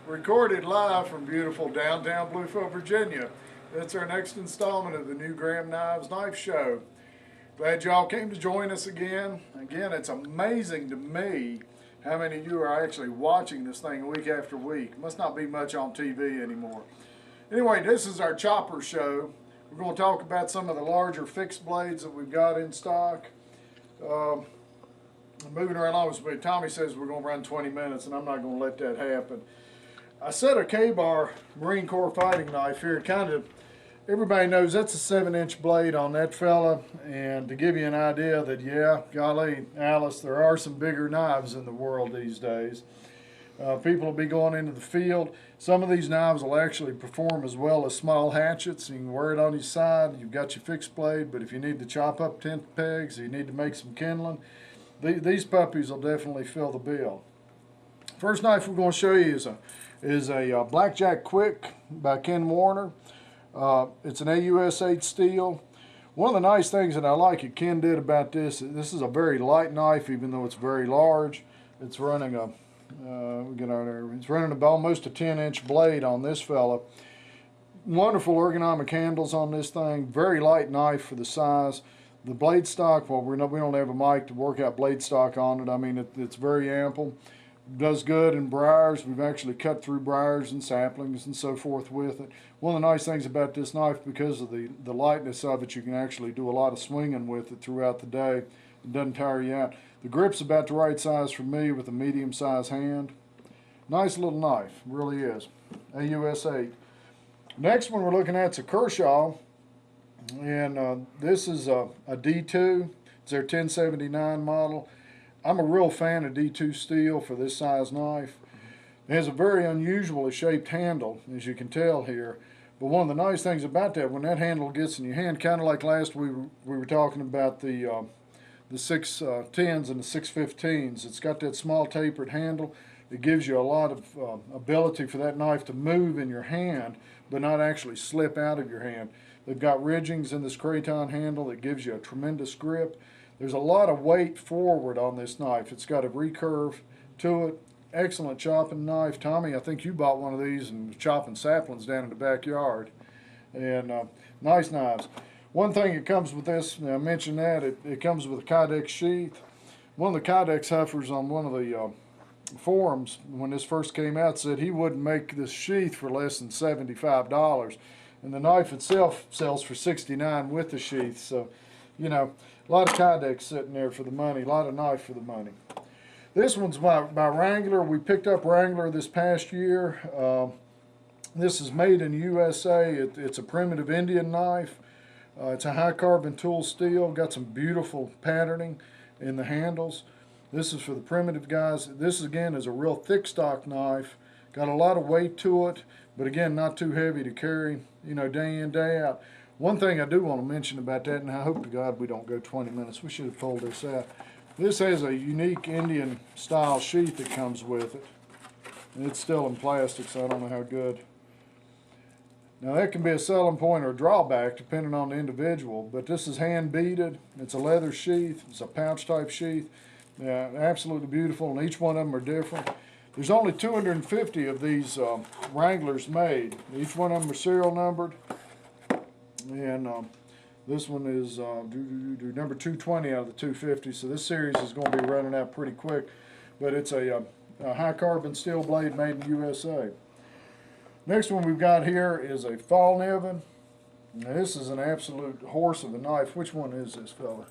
Recorded live from beautiful downtown Bluefield, Virginia. That's our next installment of the new Graham Knives Knife Show. Glad y'all came to join us again. Again, it's amazing to me how many of you are actually watching this thing week after week. Must not be much on TV anymore. Anyway, this is our chopper show. We're going to talk about some of the larger fixed blades that we've got in stock. Moving right along, but Tommy says we're going to run 20 minutes, and I'm not going to let that happen. I set a K-Bar Marine Corps fighting knife here. Everybody knows that's a 7-inch blade on that fella, and to give you an idea that, yeah, golly, Alice, there are some bigger knives in the world these days. People will be going into the field. Some of these knives will actually perform as well as small hatchets. You can wear it on your side. You've got your fixed blade, but if you need to chop up tent pegs, you need to make some kindling, these puppies will definitely fill the bill. First knife we're going to show you is a Blackjack Quick by Ken Warner. It's an AUS-8 steel. One of the nice things that I like that Ken did about this is a very light knife, even though it's very large. It's running almost a 10-inch blade on this fella. Wonderful ergonomic handles on this thing. Very light knife for the size. The blade stock, well, we don't have a mic to work out blade stock on it. I mean, it's very ample. Does good in briars. We've actually cut through briars and saplings and so forth with it. One of the nice things about this knife, because of the lightness of it, you can actually do a lot of swinging with it throughout the day. It doesn't tire you out. The grip's about the right size for me with a medium-sized hand. Nice little knife, really is. AUS-8. Next one we're looking at is a Kershaw. And this is a D2. It's their 1079 model. I'm a real fan of D2 steel for this size knife. It has a very unusually shaped handle, as you can tell here. But one of the nice things about that, when that handle gets in your hand, kind of like last we were talking about the 610s and the 615s, it's got that small tapered handle. It gives you a lot of ability for that knife to move in your hand, but not actually slip out of your hand. They've got ridgings in this craton handle that gives you a tremendous grip. There's a lot of weight forward on this knife. It's got a recurve to it. Excellent chopping knife. Tommy, I think you bought one of these and was chopping saplings down in the backyard. And nice knives. One thing that comes with this, I mentioned that, it comes with a Kydex sheath. One of the Kydex huffers on one of the forums, when this first came out, said he wouldn't make this sheath for less than $75. And the knife itself sells for $69 with the sheath. So, you know, a lot of Kydex sitting there for the money, a lot of knife for the money. This one's by Wrangler. We picked up Wrangler this past year. This is made in USA. It's a primitive Indian knife. It's a high carbon tool steel. Got some beautiful patterning in the handles. This is for the primitive guys. This again is a real thick stock knife. Got a lot of weight to it, but again, not too heavy to carry, you know, day in, day out. One thing I do want to mention about that, and I hope to God we don't go 20 minutes. We should have pulled this out. This has a unique Indian style sheath that comes with it. And it's still in plastic, so I don't know how good. Now that can be a selling point or a drawback depending on the individual, but this is hand beaded. It's a leather sheath. It's a pouch type sheath. Absolutely beautiful, and each one of them are different. There's only 250 of these Wranglers made. Each one of them are serial numbered. And this one is number 220 out of the 250. So this series is going to be running out pretty quick. But it's a high carbon steel blade made in USA. Next one we've got here is a Fall Niven. Now this is an absolute horse of a knife. Which one is this fella?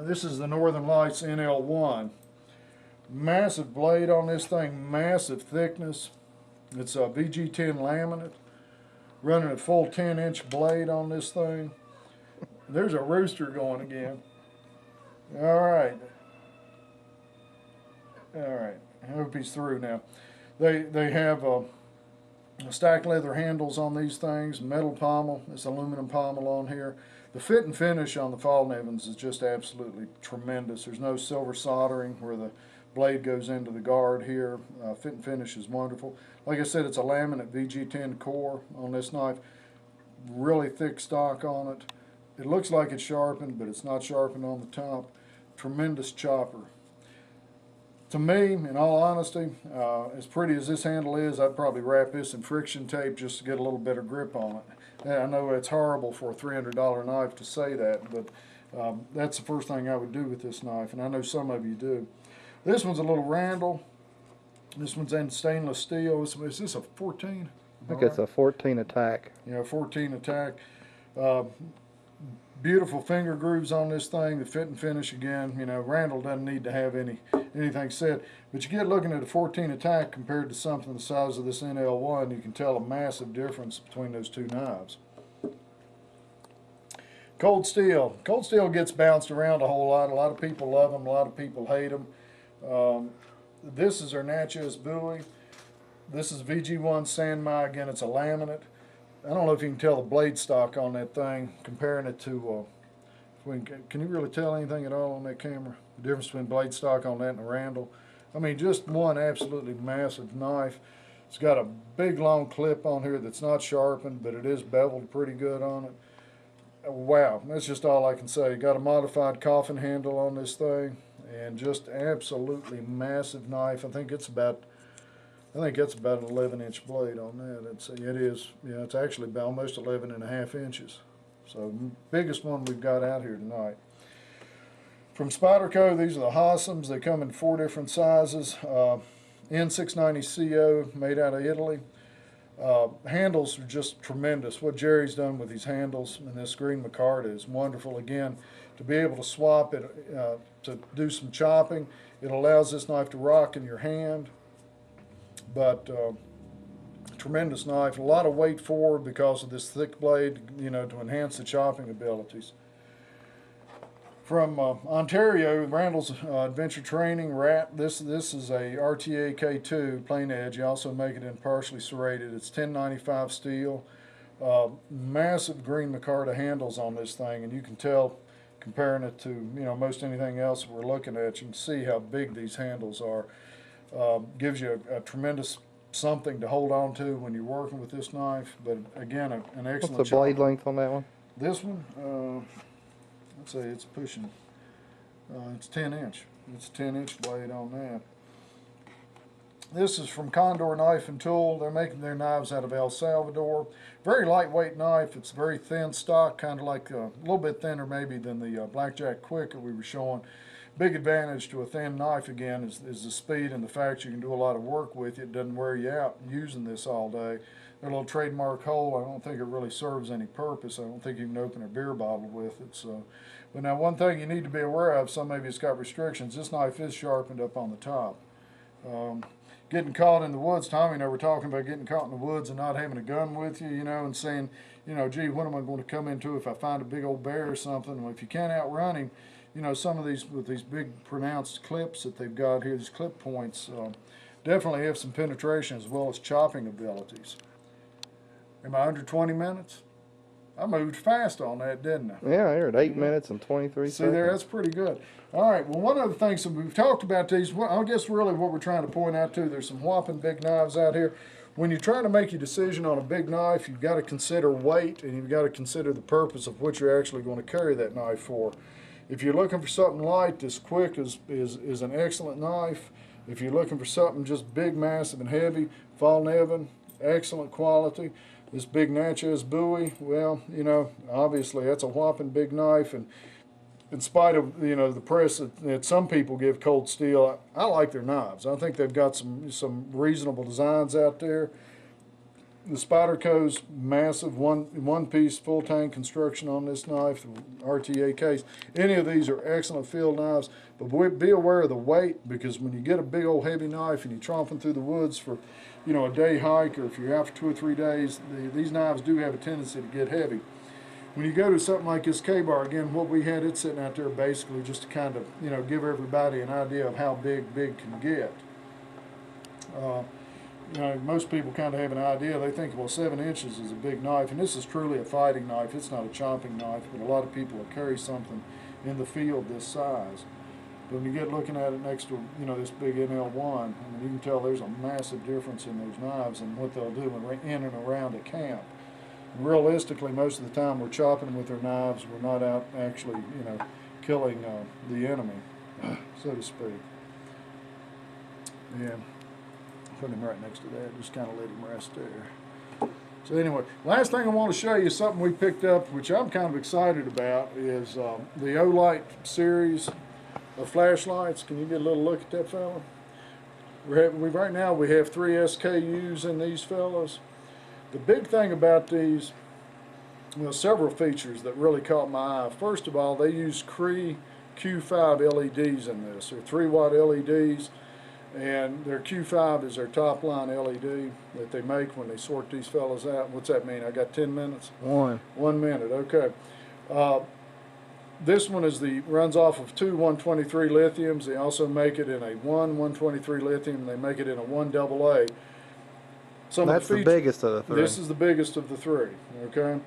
This is the Northern Lights NL1. Massive blade on this thing, massive thickness. It's a VG10 laminate, running a full 10-inch blade on this thing. There's a rooster going again. All right. I hope he's through now. They have stacked leather handles on these things, metal pommel. This aluminum pommel on here. The fit and finish on the Fall Nivens is just absolutely tremendous. There's no silver soldering where the blade goes into the guard here. Fit and finish is wonderful. Like I said, it's a laminate VG10 core on this knife. Really thick stock on it. It looks like it's sharpened, but it's not sharpened on the top. Tremendous chopper. To me, in all honesty, as pretty as this handle is, I'd probably wrap this in friction tape just to get a little better grip on it. I know it's horrible for a $300 knife to say that, but that's the first thing I would do with this knife, and I know some of you do. This one's a little Randall. This one's in stainless steel. Is this a 14? I think it's a 14 attack. Yeah, 14 attack. Beautiful finger grooves on this thing. The fit and finish again. You know, Randall doesn't need to have anything said. But you get looking at a 14 attack compared to something the size of this NL1, you can tell a massive difference between those two knives. Cold steel. Cold steel gets bounced around a whole lot. A lot of people love them. A lot of people hate them. This is our Natchez Bowie. This is VG1 Sanmai. Again, it's a laminate. I don't know if you can tell the blade stock on that thing, comparing it to, can you really tell anything at all on that camera? The difference between blade stock on that and a Randall? I mean, just one absolutely massive knife. It's got a big long clip on here that's not sharpened, but it is beveled pretty good on it. Wow, that's just all I can say. Got a modified coffin handle on this thing, and just absolutely massive knife. I think it's about an 11-inch blade on that. It is, yeah, it's actually about almost 11.5 inches. So biggest one we've got out here tonight. From Spyderco, these are the Hossams. They come in 4 different sizes. N690CO, made out of Italy. Handles are just tremendous. What Jerry's done with these handles and this green micarta is wonderful. Again, to be able to swap it, to do some chopping, it allows this knife to rock in your hand. But tremendous knife, a lot of weight forward because of this thick blade, you know, to enhance the chopping abilities. From Ontario, Randall's Adventure Training Rat. This is a RTA K2 plain edge. You also make it in partially serrated. It's 1095 steel. Massive green micarta handles on this thing, and you can tell comparing it to, you know, most anything else we're looking at. You can see how big these handles are. Gives you a tremendous something to hold on to when you're working with this knife. But again, an excellent. What's the blade length on that one? This one, let's say it's pushing. It's 10-inch. It's a 10-inch blade on that. This is from Condor Knife and Tool. They're making their knives out of El Salvador. Very lightweight knife. It's very thin stock, kind of like a little bit thinner maybe than the Blackjack Quick that we were showing. Big advantage to a thin knife, again, is the speed and the fact you can do a lot of work with it. It doesn't wear you out using this all day. Their little trademark hole, I don't think it really serves any purpose. I don't think you can open a beer bottle with it. So, but now one thing you need to be aware of, some of you's got restrictions, this knife is sharpened up on the top. Getting caught in the woods, Tommy and I were talking about getting caught in the woods and not having a gun with you, you know, and saying, you know, gee, what am I going to come into if I find a big old bear or something? Well, if you can't outrun him, you know, some of these, with these big pronounced clips that they've got here, these clip points, definitely have some penetration as well as chopping abilities. Am I under 20 minutes? I moved fast on that, didn't I? Yeah, you're at 8 minutes and 23 See seconds. there, that's pretty good. All right, well, one of the things that we've talked about these, I guess really what we're trying to point out too, there's some whopping big knives out here. When you're trying to make your decision on a big knife, you've got to consider weight, and you've got to consider the purpose of what you're actually going to carry that knife for. If you're looking for something light, this Quick is an excellent knife. If you're looking for something just big, massive, and heavy, Fall Nevin, excellent quality. This big Natchez Bowie, well, you know, obviously that's a whopping big knife, and in spite of, you know, the press that some people give Cold Steel, I like their knives. I think they've got some reasonable designs out there. The Spyderco's massive one-piece full tank construction on this knife, the RTA case. Any of these are excellent field knives, but be aware of the weight, because when you get a big old heavy knife and you're tromping through the woods for, you know, a day hike, or if you're out for 2 or 3 days, these knives do have a tendency to get heavy. When you go to something like this K-Bar, again, what we had it sitting out there basically just to kind of, you know, give everybody an idea of how big can get. You know, most people kind of have an idea. They think, well, 7 inches is a big knife, and this is truly a fighting knife. It's not a chopping knife, but a lot of people will carry something in the field this size. But when you get looking at it next to, you know, this big NL1, I mean, you can tell there's a massive difference in those knives and what they'll do in and around a camp. And realistically, most of the time we're chopping with our knives. We're not out actually, you know, killing the enemy, so to speak. And put him right next to that. Just kind of let him rest there. So anyway, last thing I want to show you is something we picked up, which I'm kind of excited about, is the Olight series of flashlights. Can you get a little look at that fella? Right now we have 3 SKUs in these fellas. The big thing about these, well, several features that really caught my eye. First of all, they use Cree Q5 LEDs in this. They're 3-watt LEDs, and their Q5 is their top line LED that they make when they sort these fellas out. What's that mean? I got 10 minutes? 1 minute, okay. This one runs off of 2 123 lithiums. They also make it in a 123 lithium, and they make it in a 1 AA. That's the biggest of the 3. This is the biggest of the 3, okay?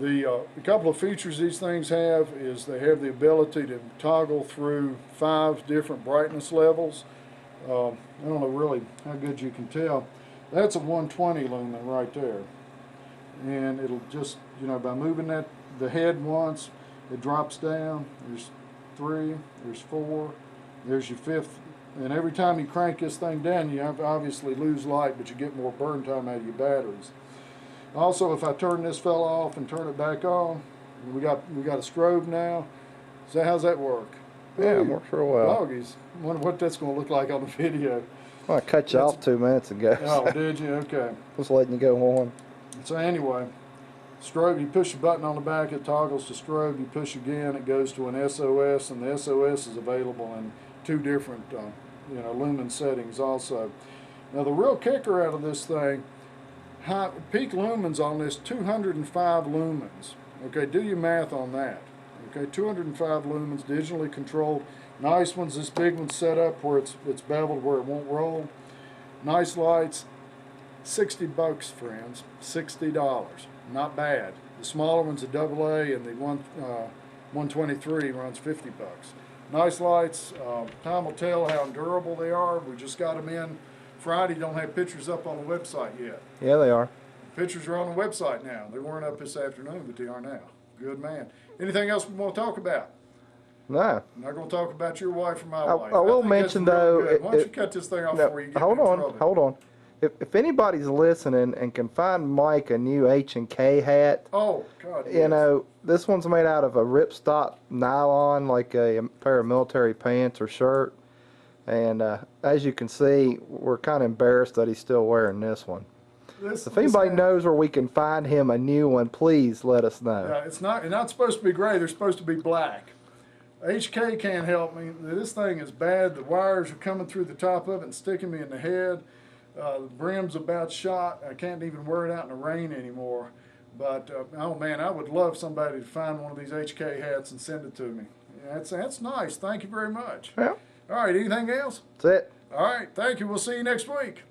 A couple of features these things have is they have the ability to toggle through 5 different brightness levels. I don't know really how good you can tell. That's a 120 lumen right there. And it'll just, by moving the head once, it drops down. There's 3, there's 4, there's your 5th. And every time you crank this thing down, you obviously lose light, but you get more burn time out of your batteries. Also, if I turn this fella off and turn it back on, we got a strobe now. So how's that work? Yeah, it works real well. Doggies. Wonder what that's going to look like on the video. Well, I cut you off 2 minutes ago. Oh, did you? Okay. Just letting you go on. So anyway, strobe, you push the button on the back, it toggles to strobe. You push again, it goes to an SOS, and the SOS is available in 2 different lumen settings also. Now the real kicker out of this thing, peak lumens on this, 205 lumens. Okay, do your math on that. Okay, 205 lumens, digitally controlled. Nice ones. This big one's set up where it's beveled where it won't roll. Nice lights. $60, friends. $60. Not bad. The smaller one's a AA, and the 123 runs $50. Nice lights. Time will tell how durable they are. We just got them in Friday. Don't have pictures up on the website yet. Yeah, they are. Pictures are on the website now. They weren't up this afternoon, but they are now. Good man. Anything else we want to talk about? No. I'm not going to talk about your wife or my wife. I will think mention that's really though. good. Why don't you cut this thing off before you get hold in on, trouble? hold on. If anybody's listening and can find Mike a new H&K hat, Oh, God, yes. this one's made out of a ripstop nylon, like a pair of military pants or shirt. And as you can see, we're kind of embarrassed that he's still wearing this one. If anybody knows where we can find him a new one, please let us know. Yeah, it's not supposed to be gray. They're supposed to be black. HK can't help me. This thing is bad. The wires are coming through the top of it and sticking me in the head. The brim's about shot. I can't even wear it out in the rain anymore. But, oh man, I would love somebody to find one of these HK hats and send it to me. Yeah, that's nice. Thank you very much. Yeah. All right, anything else? That's it. All right, thank you. We'll see you next week.